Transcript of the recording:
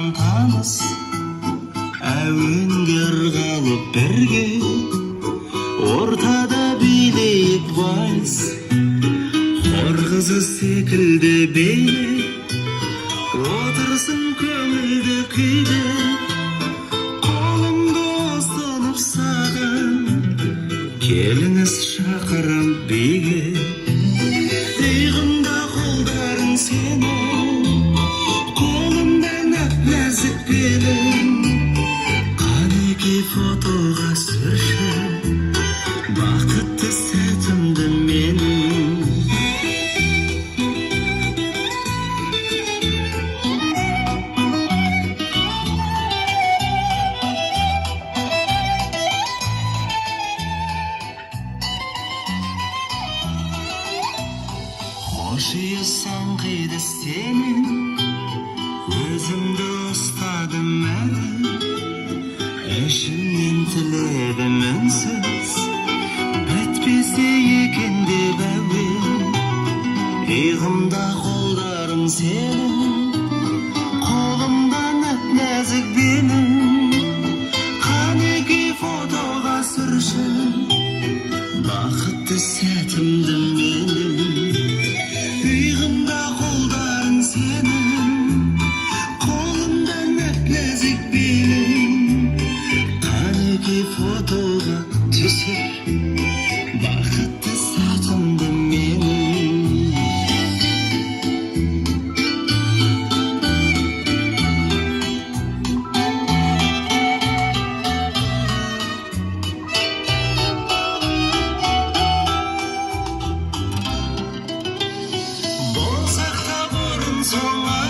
жаман таныс, әуенге ырғалып бірге, ортада билейік вальс. Хор қызы секілді бейне, отырсын көңілді күйде, қолымды ұстанып саған, келіңіз шақырам биге. Иығымда қолдарың сенің, қолымда нәп-нәзік белің, қанекей фотоға түсірші бақытты сәтімді менің. Хош иісің қиды сенің, өзімді ұстадым әлі, ішімнен тіледім үнсіз, бітпесе екен деп әуен. Иығымда қолдарың сенің, қолымда нәп-нәзік белің, қанекей фотоға түсірші бақытты сәтімді менің. Иығымда қолдарың сенің, қолымда нәп-нәзік белің, қанекей фотоға түсір бақытты сәтімді менің. Болсақ та бұрын соңы